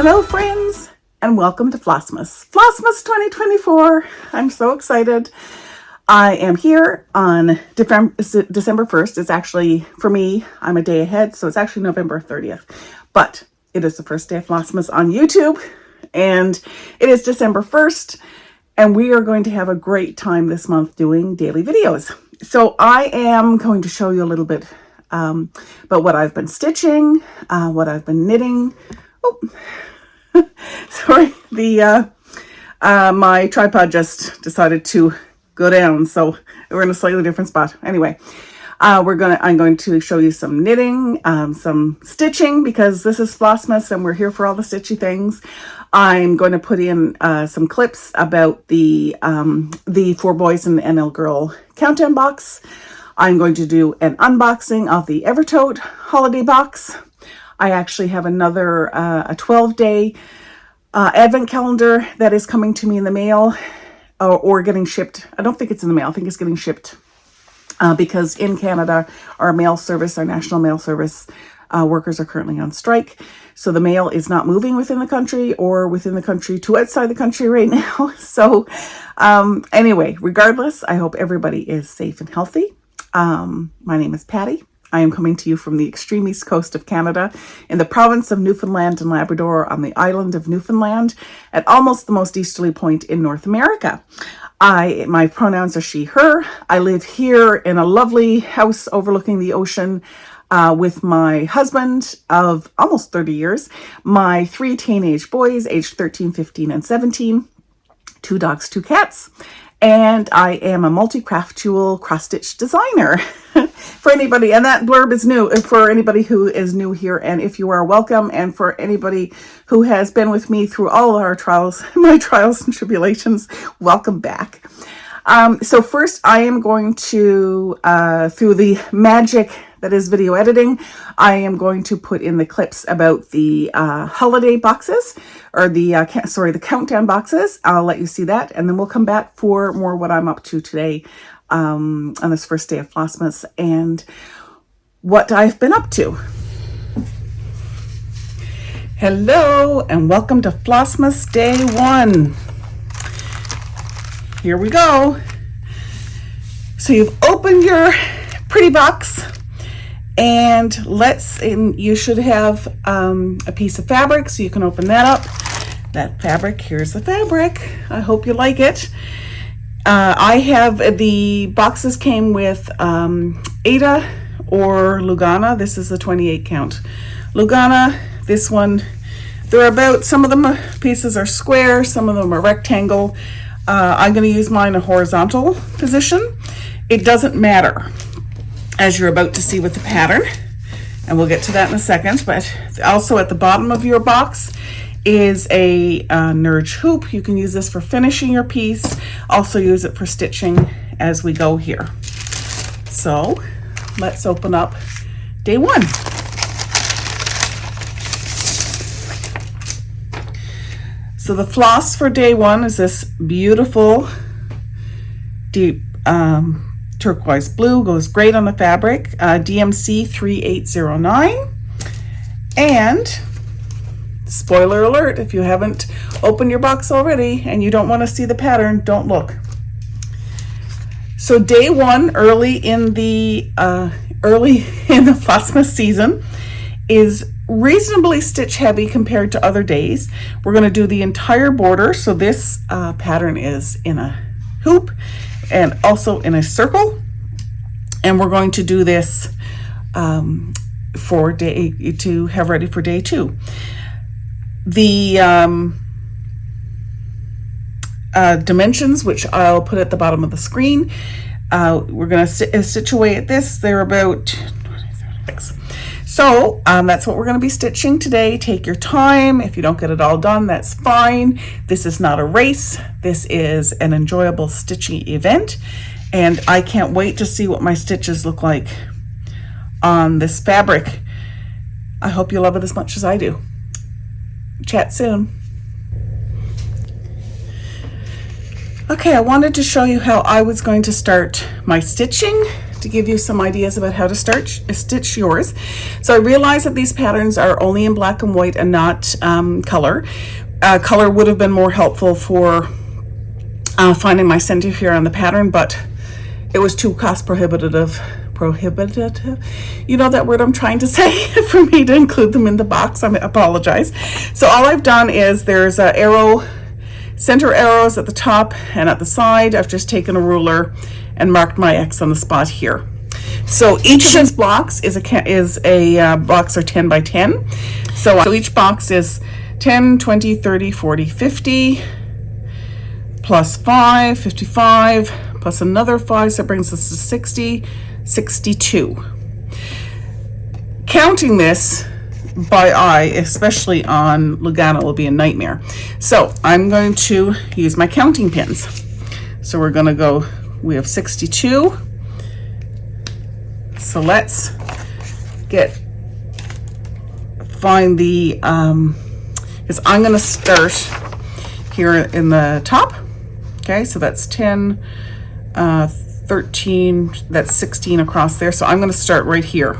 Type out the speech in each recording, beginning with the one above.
Hello friends, and welcome to Flossmas 2024. I'm so excited. I am here on December 1st. It's actually, for me, I'm a day ahead, so it's actually November 30th. But it is the first day of Flossmas on YouTube, and it is December 1st, and we are going to have a great time this month doing daily videos. So I am going to show you a little bit about what I've been stitching, what I've been knitting. Oh, sorry, my tripod just decided to go down, so we're in a slightly different spot. Anyway, I'm going to show you some knitting, some stitching, because this is Flossmas and we're here for all the stitchy things. I'm going to put in some clips about the 4 Boys and NL Girl countdown box. I'm going to do an unboxing of the Evertote holiday box. I actually have another a 12-day advent calendar that is coming to me in the mail or getting shipped. I don't think it's in the mail. I think it's getting shipped because in Canada, our mail service, our national mail service workers are currently on strike. So the mail is not moving within the country or within the country to outside the country right now. So anyway, regardless, I hope everybody is safe and healthy. My name is Patty. I am coming to you from the extreme east coast of Canada in the province of Newfoundland and Labrador on the island of Newfoundland at almost the most easterly point in North America. My pronouns are she, her. I live here in a lovely house overlooking the ocean with my husband of almost 30 years, my 3 teenage boys aged 13, 15, and 17, 2 dogs, 2 cats. And I am a multi-craft jewel cross-stitch designer for anybody. And that blurb is new for anybody who is new here. And if you are, welcome. And for anybody who has been with me through all our trials, my trials and tribulations, welcome back. So first I am going to, through the magic that is video editing, I am going to put in the clips about the holiday boxes, or the countdown boxes. I'll let you see that, and then we'll come back for more what I'm up to today on this first day of Flossmas and what I've been up to. Hello, and welcome to Flossmas Day One. Here we go. So you've opened your pretty box. And you should have a piece of fabric, so you can open that up. That fabric, here's the fabric. I hope you like it. The boxes came with Ada or Lugana. This is the 28 count. Lugana, this one, some of the pieces are square, some of them are rectangle. I'm gonna use mine a horizontal position. It doesn't matter, as you're about to see with the pattern, and we'll get to that in a second. But also at the bottom of your box is a nurge hoop. You can use this for finishing your piece, also use it for stitching as we go here. So let's open up day one. So the floss for day one is this beautiful deep turquoise blue, goes great on the fabric, DMC 3809. And spoiler alert, if you haven't opened your box already and you don't want to see the pattern, don't look. So day one, early in the Flossmas season, is reasonably stitch heavy compared to other days. We're going to do the entire border. So this pattern is in a hoop and also in a circle, and we're going to do this to have ready for day 2. The dimensions, which I'll put at the bottom of the screen, we're going to stitch away at this. They're about 26. So that's what we're going to be stitching today. Take your time. If you don't get it all done, that's fine. This is not a race. This is an enjoyable stitching event. And I can't wait to see what my stitches look like on this fabric. I hope you love it as much as I do. Chat soon. Okay, I wanted to show you how I was going to start my stitching. to give you some ideas about how to stitch yours. So I realize that these patterns are only in black and white and not color. Color would have been more helpful for finding my center here on the pattern, but it was too cost prohibitive, you know that word I'm trying to say, for me to include them in the box. I apologize. So all I've done is there's a center arrows at the top and at the side. I've just taken a ruler and marked my X on the spot here. So each of these blocks is a box or 10 by 10. So each box is 10, 20, 30, 40, 50, plus 5, 55, plus another 5, so that brings us to 60, 62. Counting this by eye, especially on Lugano, will be a nightmare. So I'm going to use my counting pins. So we're going to go, we have 62. So let's find the, because I'm going to start here in the top. Okay, so that's 10, 13, that's 16 across there. So I'm going to start right here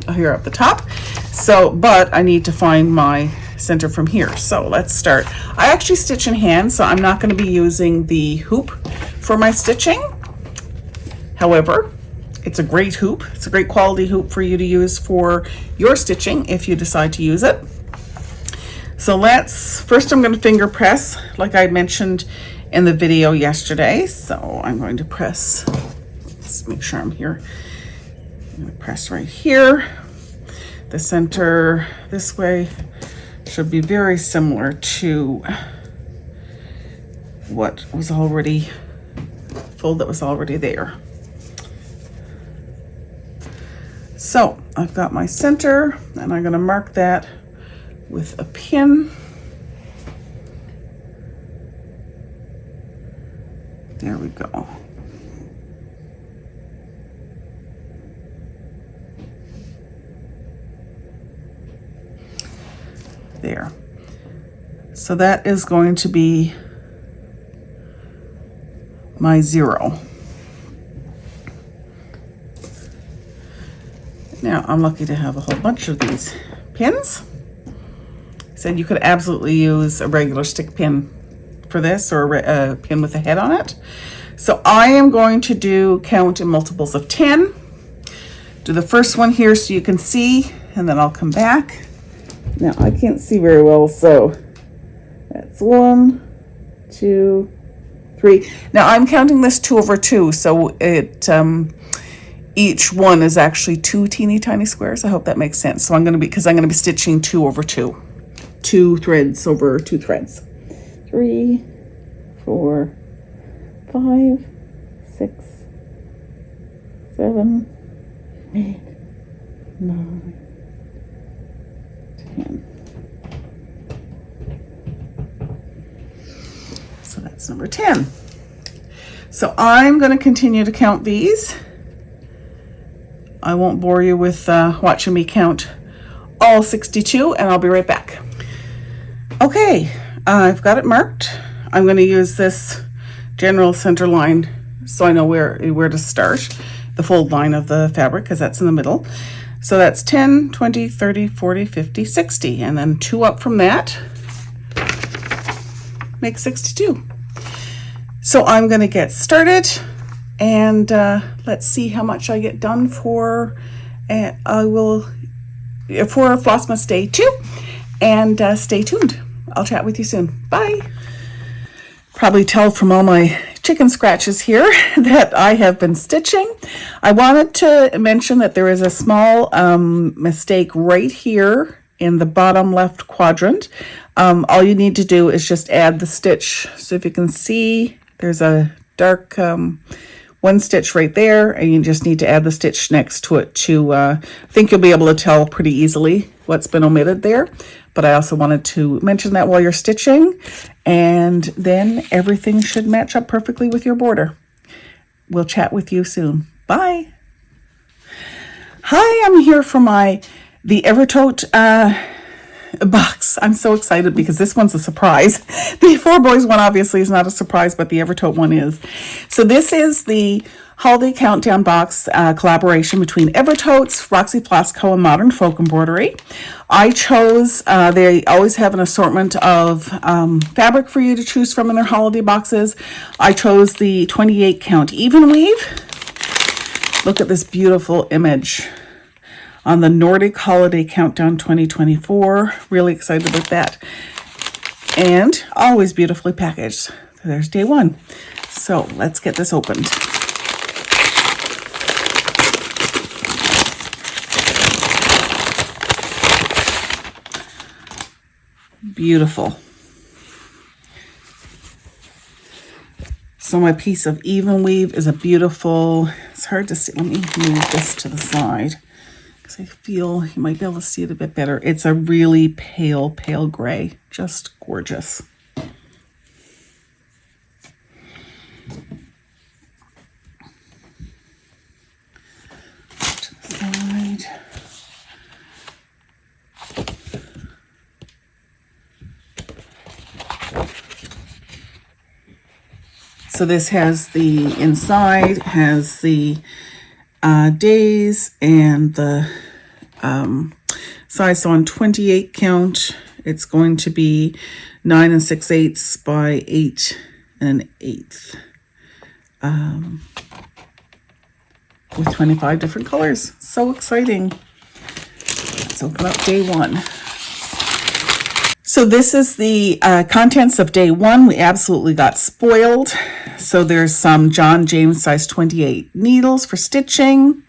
at the top. So, but I need to find my center from here. So let's start. I actually stitch in hand, so I'm not going to be using the hoop for my stitching. However, it's a great hoop. It's a great quality hoop for you to use for your stitching if you decide to use it. So first I'm going to finger press like I mentioned in the video yesterday. So I'm going to press, let's make sure I'm here. I'm going to press right here. The center this way should be very similar to what was already, fold that was already there. So I've got my center and I'm going to mark that with a pin. There we go. There. So that is going to be my 0. Now I'm lucky to have a whole bunch of these pins. Said you could absolutely use a regular stick pin for this, or a pin with a head on it. So I am going to count in multiples of 10. Do the first one here so you can see, and then I'll come back. Now I can't see very well, so that's 1, 2, 3. Now I'm counting this 2 over 2, so it each one is actually 2 teeny tiny squares. I hope that makes sense. So I'm going to be stitching 2 over 2, 2 threads over 2 threads. 3, 4, 5, 6, 7, 8, 9, 10. So that's number 10. So I'm going to continue to count these. I won't bore you with watching me count all 62, and I'll be right back. Okay, I've got it marked. I'm going to use this general center line so I know where to start, the fold line of the fabric, because that's in the middle. So that's 10, 20, 30, 40, 50, 60, and then 2 up from that makes 62. So I'm going to get started, and let's see how much I get done for Flossmas Day 2, and stay tuned. I'll chat with you soon. Bye. Probably tell from all my chicken scratches here that I have been stitching. I wanted to mention that there is a small mistake right here in the bottom left quadrant. All you need to do is just add the stitch. So if you can see, there's a dark one stitch right there, and you just need to add the stitch next to it I think you'll be able to tell pretty easily what's been omitted there. But I also wanted to mention that while you're stitching, and then everything should match up perfectly with your border. We'll chat with you soon. Bye. Hi, I'm here for the Evertote box. I'm so excited because this one's a surprise. The Four Boys one obviously is not a surprise, but the Evertote one is. So this is the Holiday Countdown box collaboration between Evertotes, Roxy Flossco, and Modern Folk Embroidery. I chose, they always have an assortment of fabric for you to choose from in their holiday boxes. I chose the 28 count even weave. Look at this beautiful image on the Nordic Holiday Countdown 2024. Really excited about that. And always beautifully packaged. There's day one. So let's get this opened. Beautiful. So my piece of even weave is a beautiful, it's hard to see. Let me move this to the side because I feel you might be able to see it a bit better. It's a really pale, pale gray, just gorgeous. To the side. So this has the inside, has the days and the size. So on 28 count, it's going to be 9 6/8 by 8 1/8. With 25 different colors. So exciting. Let's open up day one. So this is the contents of day one. We absolutely got spoiled. So there's some John James size 28 needles for stitching.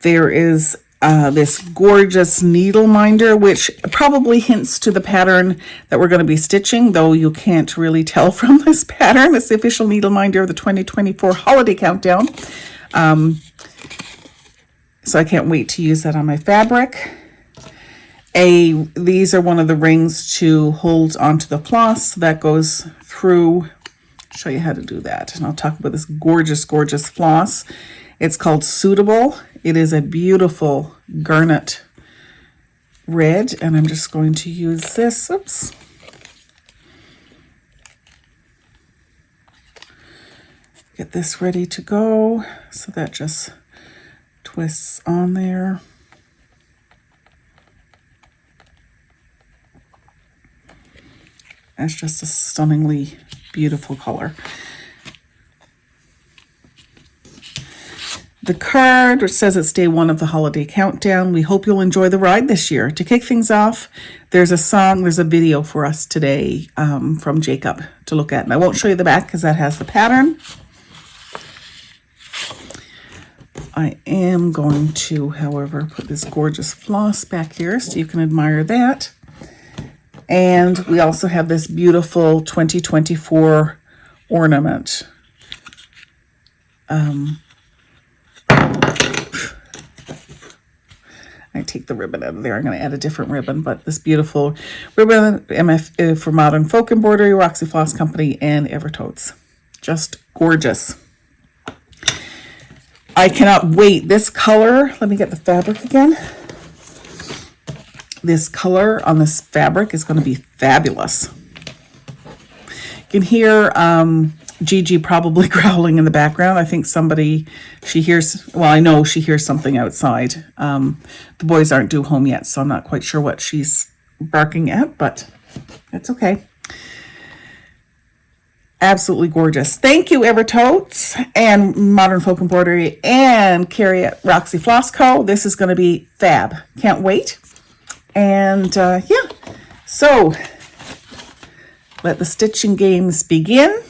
There is this gorgeous needle minder, which probably hints to the pattern that we're going to be stitching, though you can't really tell from this pattern. It's the official needle minder of the 2024 Holiday Countdown. So I can't wait to use that on my fabric. These are one of the rings to hold onto the floss. So that goes through. I'll show you how to do that. And I'll talk about this gorgeous, gorgeous floss. It's called Suitable. It is a beautiful garnet red. And I'm just going to use this. Oops. Get this ready to go. So that just twists on there. That's just a stunningly beautiful color. The card, which says it's day one of the Holiday Countdown. We hope you'll enjoy the ride this year. To kick things off, there's a song, there's a video for us today from Jacob to look at. And I won't show you the back because that has the pattern. I am going to, however, put this gorgeous floss back here so you can admire that. And we also have this beautiful 2024 ornament. I take the ribbon out of there. I'm going to add a different ribbon, but this beautiful ribbon for Modern Folk Embroidery, Roxy Floss Company, and Evertotes. Just gorgeous. I cannot wait. This color, let me get the fabric again. This color on this fabric is going to be fabulous. You can hear Gigi probably growling in the background. I think she hears, well, I know she hears something outside. The boys aren't due home yet, so I'm not quite sure what she's barking at, but it's okay. Absolutely gorgeous. Thank you, Evertotes and Modern Folk Embroidery and Carrie at Roxy Flossco. This is going to be fab. Can't wait. And yeah, so let the stitching games begin.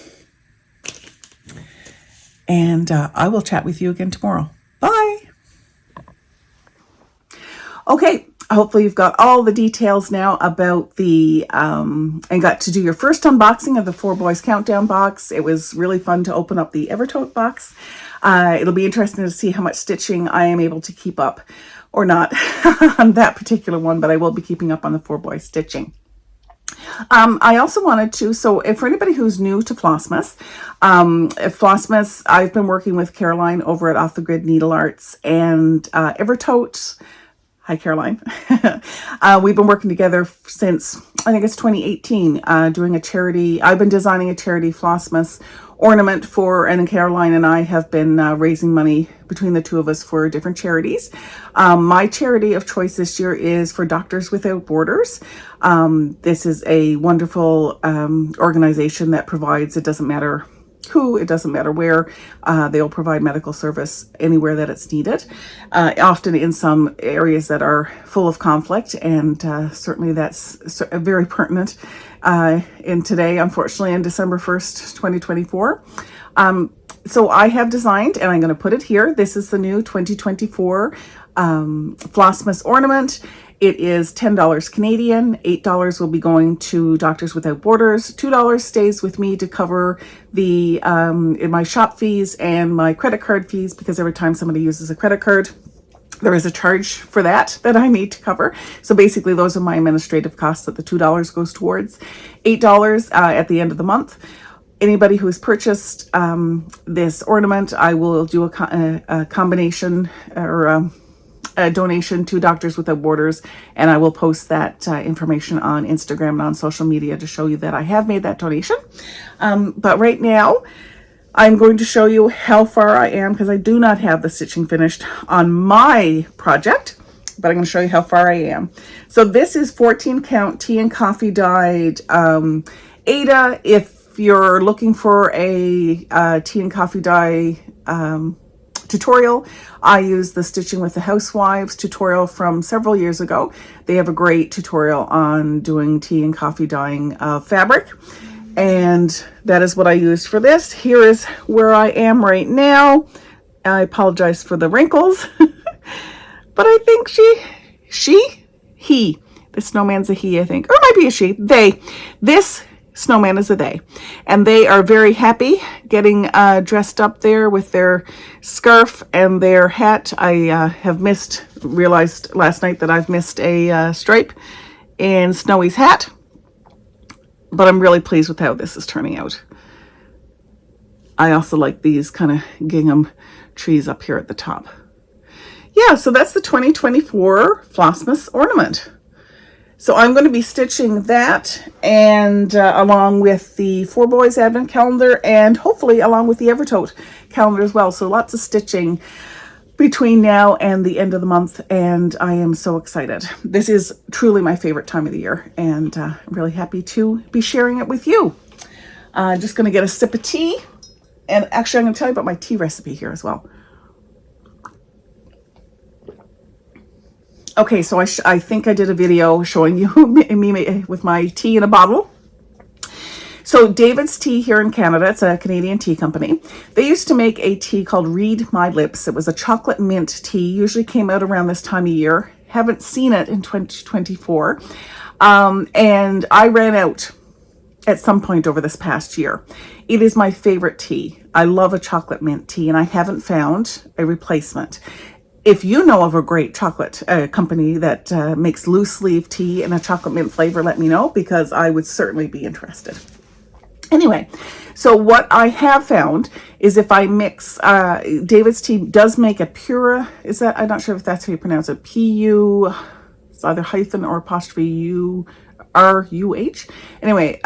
And I will chat with you again tomorrow. Bye. Okay, hopefully you've got all the details now about the, and got to do your first unboxing of the Four Boys Countdown box. It was really fun to open up the Evertote box. It'll be interesting to see how much stitching I am able to keep up or not on that particular one, but I will be keeping up on the Four Boys stitching. I also wanted to, so if for anybody who's new to Flossmas, Flossmas, I've been working with Caroline over at Off the Grid Needle Arts, and Evertote Hi, Caroline. We've been working together since, I think it's 2018, doing a charity. I've been designing a charity Flossmas ornament for, and Caroline and I have been raising money between the two of us for different charities. My charity of choice this year is for Doctors Without Borders. This is a wonderful organization that provides, it doesn't matter who, it doesn't matter where, they'll provide medical service anywhere that it's needed, often in some areas that are full of conflict, and certainly that's very pertinent in today, unfortunately, on December 1st, 2024. So I have designed, and I'm going to put it here, this is the new 2024 Flossmas ornament. It is $10 Canadian, $8 will be going to Doctors Without Borders, $2 stays with me to cover the in my shop fees and my credit card fees, because every time somebody uses a credit card, there is a charge for that I need to cover. So basically those are my administrative costs that the $2 goes towards. $8 at the end of the month. Anybody who has purchased this ornament, I will do a combination or a donation to Doctors Without Borders, and I will post that information on Instagram and on social media to show you that I have made that donation. But right now, I'm going to show you how far I am, because I do not have the stitching finished on my project, but I'm going to show you how far I am. So this is 14 count tea and coffee dyed Ada. If you're looking for a tea and coffee dye tutorial, I use the Stitching with the Housewives tutorial from several years ago. They have a great tutorial on doing tea and coffee dyeing fabric, and that is what I used for this. Here is where I am right now. I apologize for the wrinkles, but I think he, the snowman's a he, I think, or it might be a she, this snowman is a they, and they are very happy getting dressed up there with their scarf and their hat. I realized last night that I've missed a stripe in Snowy's hat, but I'm really pleased with how this is turning out. I also like these kind of gingham trees up here at the top. Yeah, so that's the 2024 Flossmas ornament. So I'm going to be stitching that, and along with the Four Boys Advent Calendar, and hopefully along with the Evertote calendar as well. So lots of stitching between now and the end of the month, and I am so excited. This is truly my favorite time of the year, and I'm really happy to be sharing it with you. Just going to get a sip of tea, and actually I'm going to tell you about my tea recipe here as well. Okay, so I think I did a video showing you me with my tea in a bottle. So David's Tea here in Canada, it's a Canadian tea company. They used to make a tea called Read My Lips. It was a chocolate mint tea, usually came out around this time of year. Haven't seen it in 2024. And I ran out at some point over this past year. It is my favorite tea. I love a chocolate mint tea, and I haven't found a replacement. If you know of a great chocolate company that makes loose leaf tea in a chocolate mint flavor, let me know, because I would certainly be interested. Anyway, so what I have found is if I mix, David's Tea does make a pura, is that, I'm not sure if that's how you pronounce it, P-U, it's either hyphen or apostrophe U-R-U-H. Anyway,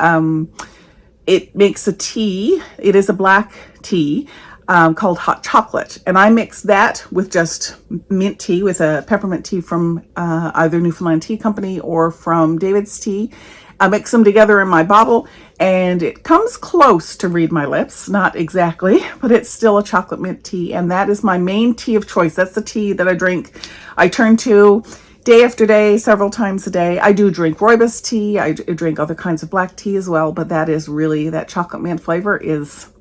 it makes a tea, it is a black tea, called Hot Chocolate, and I mix that with just mint tea, with a peppermint tea from either Newfoundland Tea Company or from David's Tea. I mix them together in my bottle, and it comes close to Read My Lips, not exactly, but it's still a chocolate mint tea, and that is my main tea of choice. That's the tea that I drink, I turn to day after day, several times a day. I do drink rooibos tea, I drink other kinds of black tea as well, but that is really, that chocolate mint flavor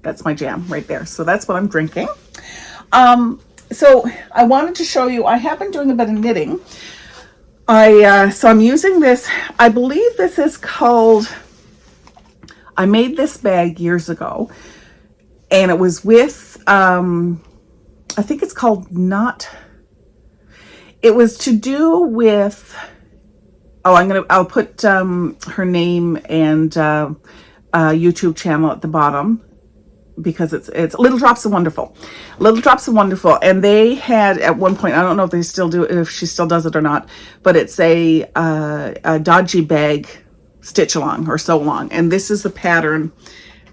that's my jam right there. So that's what I'm drinking. So I wanted to show you, I have been doing a bit of knitting. So I'm using this, I believe this is called, I made this bag years ago, and it was with, I think it's called it was to do with, I'll put her name and YouTube channel at the bottom. because it's Little Drops of Wonderful. Little Drops of Wonderful. And they had at one point, I don't know if they still do, if she still does it or not, but it's a dodgy bag stitch along or sew along. And this is the pattern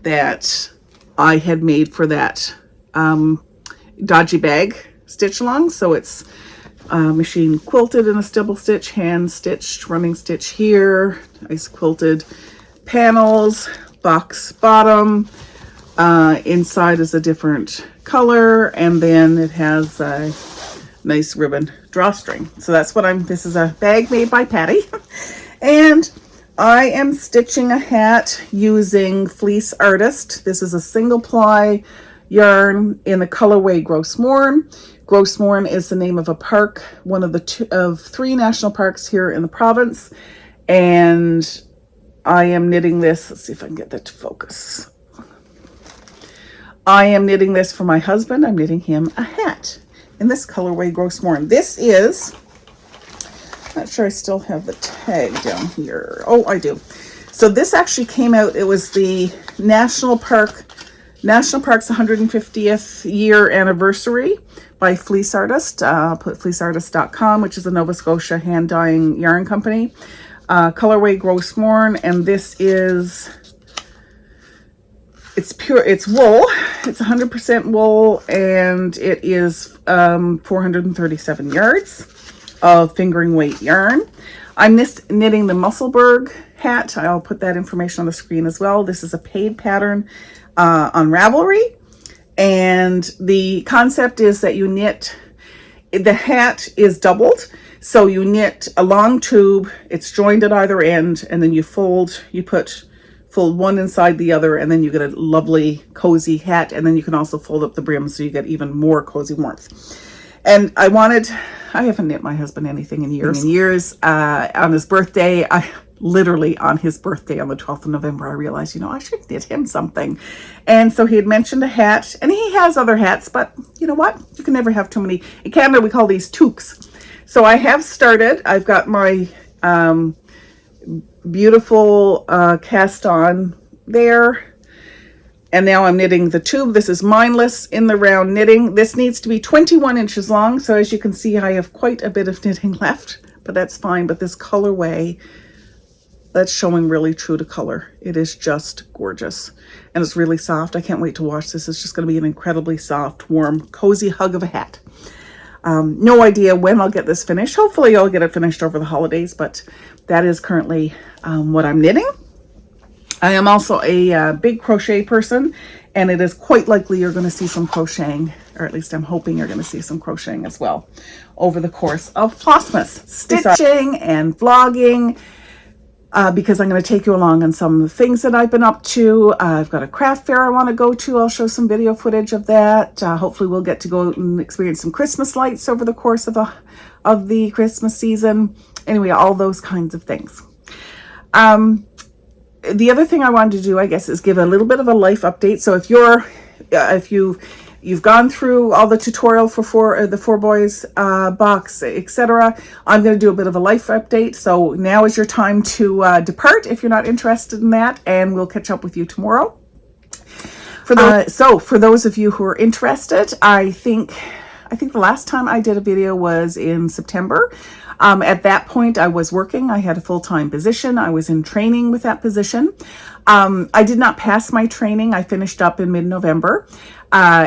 that I had made for that dodgy bag stitch along. So it's machine quilted in a stipple stitch, hand stitched, running stitch here, nice quilted panels, box bottom. Inside is a different color, and then it has a nice ribbon drawstring. So that's what this is a bag made by Patty. And I am stitching a hat using Fleece Artist. This is a single ply yarn in the colorway Gross Morn. Gross Morn is the name of a park, one of the three national parks here in the province. And I am knitting this. Let's see if I can get that to focus. I am knitting this for my husband. I'm knitting him a hat in this colorway Gross Morn. This is, not sure I still have the tag down here. Oh, I do. So this actually came out, it was the National Park's 150th year anniversary by Fleece Artist. I'll put fleeceartist.com, which is a Nova Scotia hand dyeing yarn company. Colorway Gross Morn, and this is, it's pure, it's wool. It's 100% wool, and it is 437 yards of fingering weight yarn. I'm knitting the Musselburgh hat. I'll put that information on the screen as well. This is a paid pattern on Ravelry, and the concept is that you knit, the hat is doubled. So you knit a long tube, it's joined at either end, and then you fold one inside the other, and then you get a lovely cozy hat. And then you can also fold up the brim so you get even more cozy warmth. And I haven't knit my husband anything in years. On his birthday, literally on his birthday on the 12th of November, I realized, I should knit him something. And so he had mentioned a hat, and he has other hats, but you know what? You can never have too many. In Canada, we call these toques. So I have started. I've got my beautiful cast on there, and now I'm knitting the tube. This is Mindless in the Round Knitting. This needs to be 21 inches long, so as you can see, I have quite a bit of knitting left, but that's fine. But this colorway, that's showing really true to color. It is just gorgeous, and it's really soft. I can't wait to wash this. It's just going to be an incredibly soft, warm, cozy hug of a hat. No idea when I'll get this finished. Hopefully I'll get it finished over the holidays, but that is currently what I'm knitting. I am also a big crochet person, and it is quite likely you're going to see some crocheting, or at least I'm hoping you're going to see some crocheting as well over the course of Flossmas, stitching and vlogging, because I'm going to take you along on some of the things that I've been up to. I've got a craft fair I want to go to. I'll show some video footage of that. Hopefully we'll get to go out and experience some Christmas lights over the course of the Christmas season. Anyway, all those kinds of things. The other thing I wanted to do, I guess, is give a little bit of a life update. So if you've gone through all the tutorial for the Four Boys box, etc., I'm going to do a bit of a life update. So now is your time to depart if you're not interested in that, and we'll catch up with you tomorrow. For those of you who are interested, I think the last time I did a video was in September. At that point, I was working. I had a full-time position. I was in training with that position. I did not pass my training. I finished up in mid-November,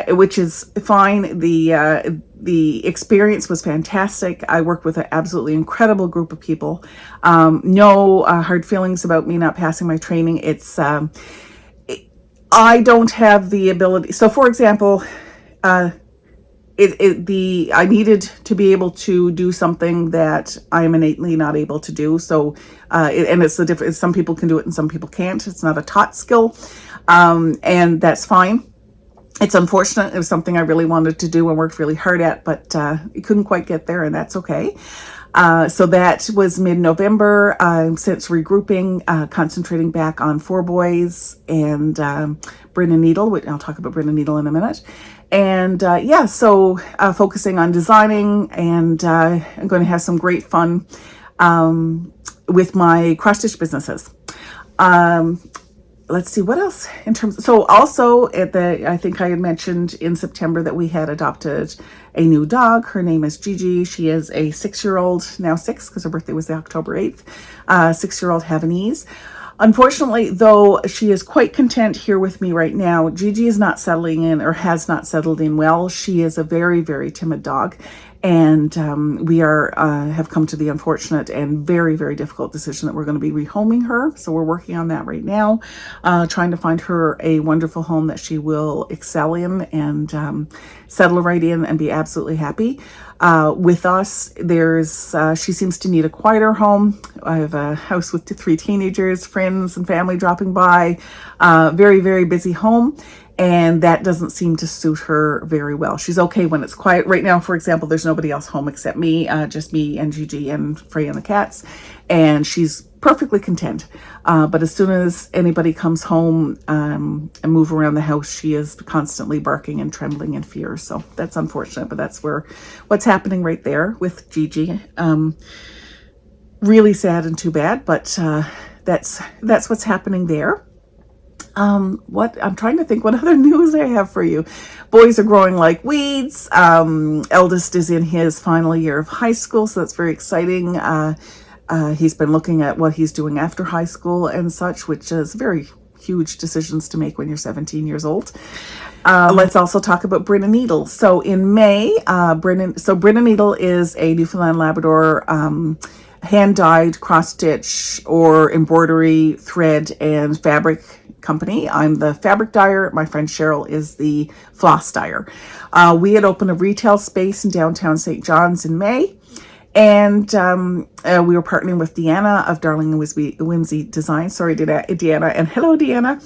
which is fine. The experience was fantastic. I worked with an absolutely incredible group of people. No hard feelings about me not passing my training. I don't have the ability. So, for example, I needed to be able to do something that I am innately not able to do. So, and it's the difference. Some people can do it and some people can't. It's not a taught skill, and that's fine. It's unfortunate. It was something I really wanted to do and worked really hard at, but couldn't quite get there, and that's okay. So that was mid-November. I'm since regrouping, concentrating back on Four Boys and Bryn and Needle. I'll talk about Bryn and Needle in a minute. And so focusing on designing, and I'm going to have some great fun with my cross-stitch businesses. let's see what else in terms. So also I think I had mentioned in September that we had adopted a new dog. Her name is Gigi. She is a 6-year-old, now 6 because her birthday was October 8th, 6-year-old Havanese. Unfortunately, though, she is quite content here with me right now. Gigi is not settling in, or has not settled in well. She is a very, very timid dog. And we have come to the unfortunate and very, very difficult decision that we're going to be rehoming her. So we're working on that right now, trying to find her a wonderful home that she will excel in and settle right in and be absolutely happy. With us, she seems to need a quieter home. I have a house with 3 teenagers, friends and family dropping by, very, very busy home. And that doesn't seem to suit her very well. She's okay when it's quiet. Right now, for example, there's nobody else home except me, just me and Gigi and Freya and the cats. And she's perfectly content. But as soon as anybody comes home and move around the house, she is constantly barking and trembling in fear. So that's unfortunate, but that's what's happening right there with Gigi. Really sad and too bad, but that's what's happening there. What I'm trying to think what other news I have for you. Boys are growing like weeds. Eldest is in his final year of high school, so that's very exciting. He's been looking at what he's doing after high school and such, which is very huge decisions to make when you're 17 years old. Let's also talk about Bryn and Needle. So in May, Bryn and Needle is a Newfoundland Labrador hand-dyed, cross-stitch or embroidery thread and fabric company. I'm the fabric dyer. My friend Cheryl is the floss dyer. We had opened a retail space in downtown St. John's in May, and we were partnering with Deanna of Darling and Whimsy Design. Sorry, Deanna, and hello, Deanna.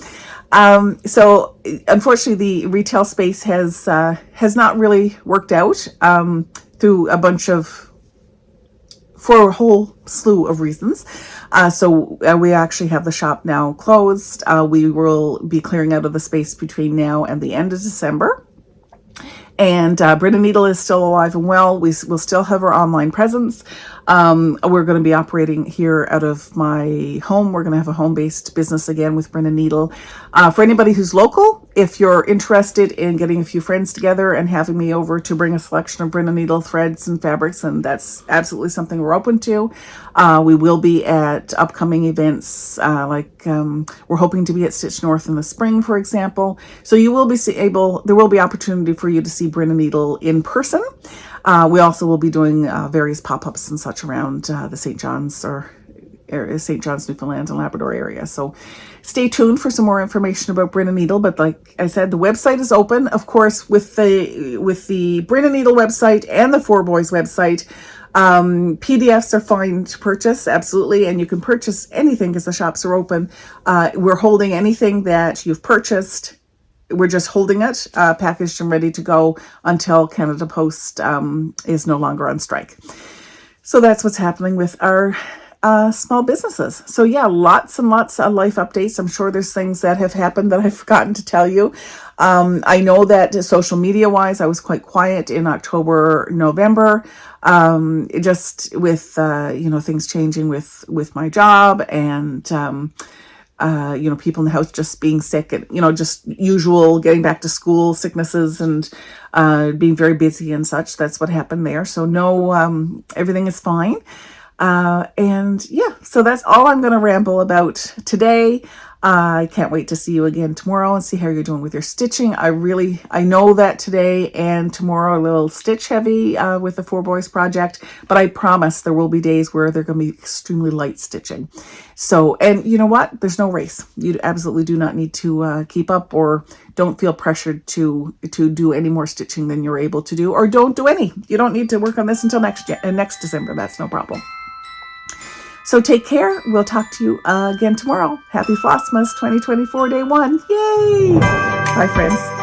So unfortunately, the retail space has not really worked out through for a whole slew of reasons. So we actually have the shop now closed. We will be clearing out of the space between now and the end of December. And Bryn and Needle is still alive and well. We'll still have our online presence. We're going to be operating here out of my home. We're going to have a home-based business again with Bryn and Needle. For anybody who's local, if you're interested in getting a few friends together and having me over to bring a selection of Bryn and Needle threads and fabrics, and that's absolutely something we're open to. We will be at upcoming events, we're hoping to be at Stitch North in the spring, for example. So you will be there will be opportunity for you to see Bryn and Needle in person. We also will be doing various pop-ups and such around the St. John's St. John's, Newfoundland and Labrador area. So stay tuned for some more information about Bryn and Needle. But like I said, the website is open. Of course, with the Bryn and Needle website and the Four Boys website, PDFs are fine to purchase, absolutely, and you can purchase anything because the shops are open. We're holding anything that you've purchased. We're just holding it packaged and ready to go until Canada Post is no longer on strike. So that's what's happening with our small businesses. So yeah, lots and lots of life updates. I'm sure there's things that have happened that I've forgotten to tell you. I know that social media wise, I was quite quiet in October, November, just with, things changing with my job and, people in the house just being sick and, just usual getting back to school sicknesses and being very busy and such. That's what happened there. So no, everything is fine. So that's all I'm going to ramble about today. I can't wait to see you again tomorrow and see how you're doing with your stitching. I know that today and tomorrow are a little stitch heavy with the Four Boys project, but I promise there will be days where they're going to be extremely light stitching. So, and you know what? There's no race. You absolutely do not need to keep up, or don't feel pressured to do any more stitching than you're able to do, or don't do any. You don't need to work on this until next December. That's no problem. So take care. We'll talk to you again tomorrow. Happy Flossmas 2024 Day One. Yay! Bye, friends.